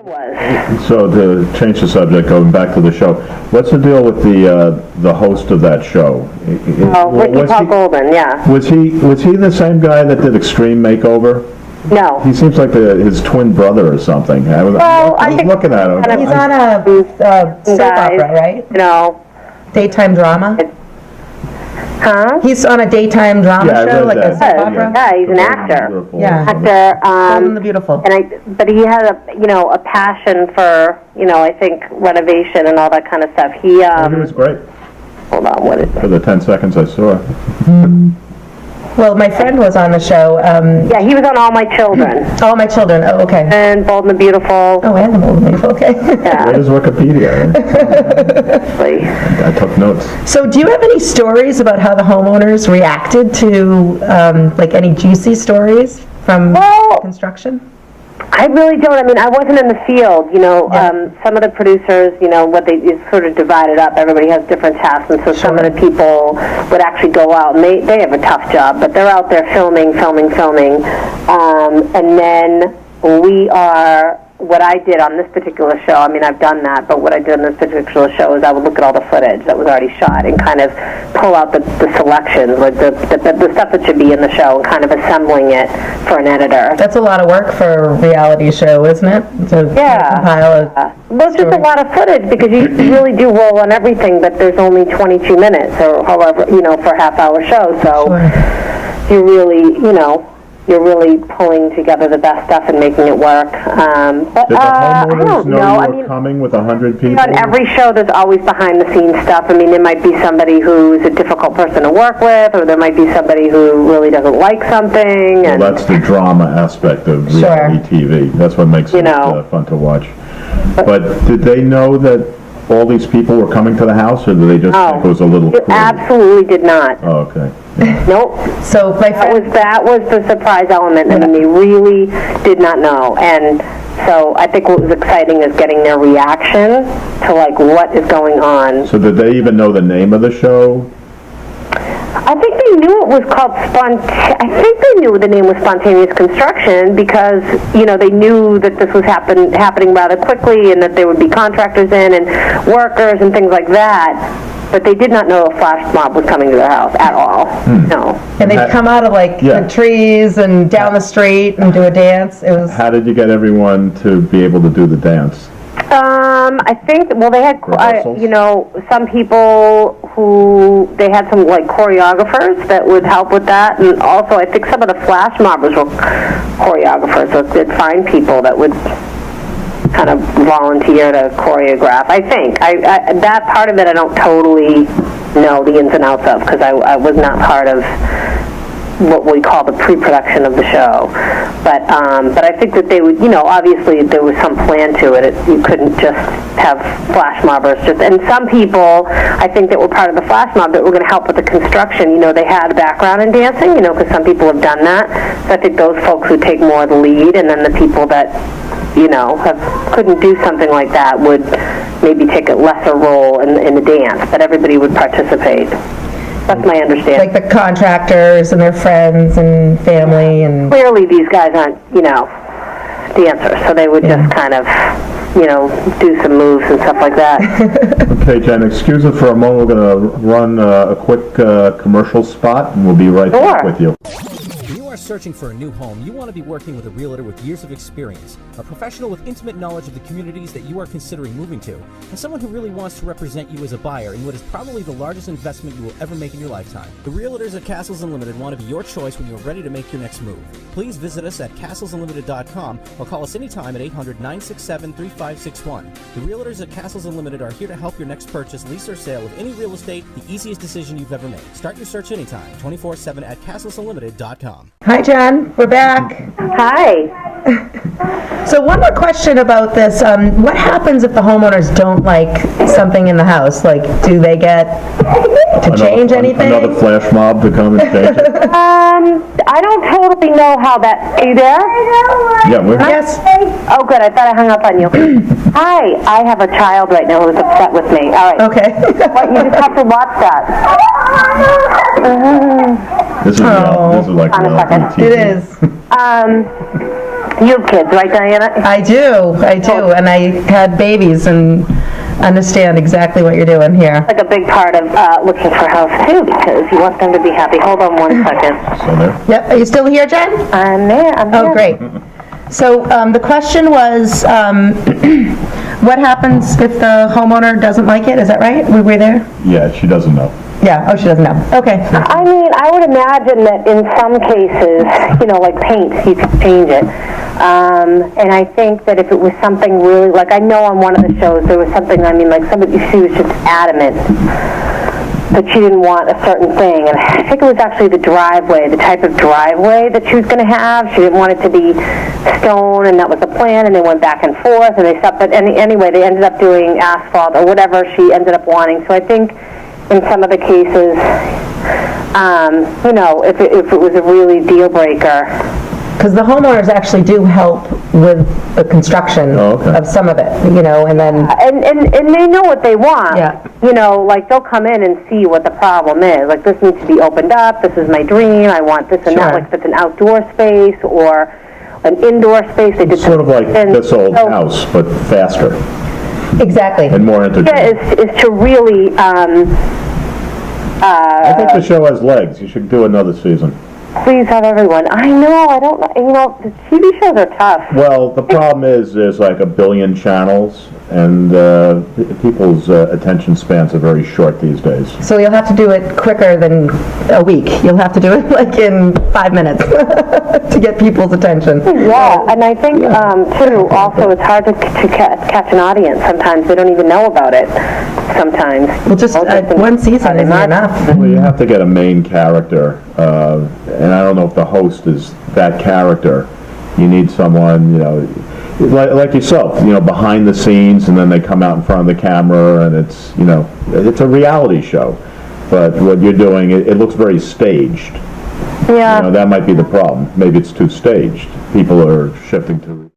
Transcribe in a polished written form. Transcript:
Was. So to change the subject, going back to the show, what's the deal with the host of that show? Ricky Paul Golden, yeah. Was he the same guy that did Extreme Makeover? No. He seems like his twin brother or something. I was looking at him. He's on a soap opera, right? No. Daytime drama? Huh? He's on a daytime drama show, like a soap opera? Yeah, he's an actor. Yeah. Actor. Golden the Beautiful. But he had a passion for, I think, renovation and all that kind of stuff. He was great. Hold on, what is it? For the 10 seconds I saw. Well, my friend was on the show. Yeah, he was on All My Children. All My Children, oh, okay. And Bold and the Beautiful. Oh, and the Bold and the Beautiful, okay. Yeah. Where's Wikipedia? I took notes. So do you have any stories about how the homeowners reacted to, like, any juicy stories from construction? I really don't. I mean, I wasn't in the field, some of the producers, what they sort of divided up. Everybody has different tasks, and so some of the people would actually go out, and they have a tough job, but they're out there filming. And then what I did on this particular show, I mean, I've done that, but what I did on this particular show is I would look at all the footage that was already shot and kind of pull out the selections, like the stuff that should be in the show, and kind of assembling it for an editor. That's a lot of work for a reality show, isn't it? To compile well, it's just a lot of footage, because you really do roll on everything, but there's only 22 minutes, or however, for a half-hour show, so you really, you're really pulling together the best stuff and making it work. But did the homeowners know you were coming with 100 people? On every show, there's always behind-the-scenes stuff. I mean, there might be somebody who's a difficult person to work with, or there might be somebody who really doesn't like something. Well, that's the drama aspect of reality TV. That's what makes it fun to watch. But did they know that all these people were coming to the house, or did they just think it was a little crazy? Absolutely did not. Oh, okay. Nope. So that was the surprise element. I mean, they really did not know. And so I think what was exciting is getting their reaction to, like, what is going on. So did they even know the name of the show? I think they knew it was called I think they knew the name was Spontaneous Construction, because, they knew that this was happening rather quickly, and that there would be contractors in and workers and things like that. But they did not know a flash mob was coming to their house at all. No. And they'd come out of, the trees and down the street and do a dance. It was. How did you get everyone to be able to do the dance? I think, they had, some people they had some, choreographers that would help with that, and also I think some of the flash mobbers were choreographers, so they'd find people that would kind of volunteer to choreograph. I think. That part of it I don't totally know the ins and outs of, because I was not part of what we call the pre-production of the show. But I think that they would, obviously there was some plan to it. You couldn't just have flash mobbers. And some people, I think, that were part of the flash mob that were going to help with the construction, they had a background in dancing, because some people have done that. So I think those folks would take more of the lead, and then the people that, couldn't do something like that would maybe take a lesser role in the dance, but everybody would participate. That's my understanding. Like the contractors and their friends and family. And clearly these guys aren't, dancers, so they would just kind of, do some moves and stuff like that. Okay, Jen, excuse us for a moment. We're going to run a quick commercial spot, and we'll be right back with you. When you are searching for a new home, you want to be working with a realtor with years of experience, a professional with intimate knowledge of the communities that you are considering moving to, and someone who really wants to represent you as a buyer in what is probably the largest investment you will ever make in your lifetime. The realtors at Castles Unlimited want to be your choice when you are ready to make your next move. Please visit us at castlesunlimited.com or call us anytime at 800-967-3561. The realtors at Castles Unlimited are here to help your next purchase, lease, or sale of any real estate the easiest decision you've ever made. Start your search anytime, 24/7 at castlesunlimited.com. Hi, Jen. We're back. Hi. So one more question about this. What happens if the homeowners don't like something in the house? Like, do they get to change anything? Another flash mob to come and change it? I don't totally know how that... Are you there? Yeah, we're here. Yes. Oh, good. I thought I hung up on you. Hi. I have a child right now who's upset with me. All right. Okay. But you just have to watch that. This is like reality TV. It is. You have kids, right, Diana? I do, and I had babies and understand exactly what you're doing here. Like a big part of looking for a house, too, because you want them to be happy. Hold on one second. So there. Yep, are you still here, Jen? I'm there, I'm here. Oh, great. So the question was, what happens if the homeowner doesn't like it? Is that right? We were there? Yeah, she doesn't know. Yeah, oh, she doesn't know. Okay. I mean, I would imagine that in some cases, like paint, you could change it. And I think that if it was something really, like I know on one of the shows there was something, like somebody, she was just adamant that she didn't want a certain thing. And I think it was actually the driveway, the type of driveway that she was going to have. She didn't want it to be stone, and that was the plan, and they went back and forth, and they stopped. But anyway, they ended up doing asphalt or whatever she ended up wanting. So I think in some of the cases, if it was a really deal breaker. Because the homeowners actually do help with the construction of some of it, and then... And they know what they want. Yeah. Like they'll come in and see what the problem is. Like, this needs to be opened up, this is my dream, I want this and that, like if it's an outdoor space or an indoor space. They did Sort of like this old house, but faster. Exactly. And more entertaining. Is to really... I think the show has legs. You should do another season. Please have everyone. I know, I don't know. The TV shows are tough. Well, the problem is there's like a billion channels, and people's attention spans are very short these days. So you'll have to do it quicker than a week. You'll have to do it like in 5 minutes to get people's attention. Yeah, and I think, too, also it's hard to catch an audience sometimes. They don't even know about it sometimes. Well, just one season isn't enough. Well, you have to get a main character, and I don't know if the host is that character. You need someone, like yourself, behind the scenes, and then they come out in front of the camera, and it's, it's a reality show. But what you're doing, it looks very staged. Yeah. That might be the problem. Maybe it's too staged. People are shifting to...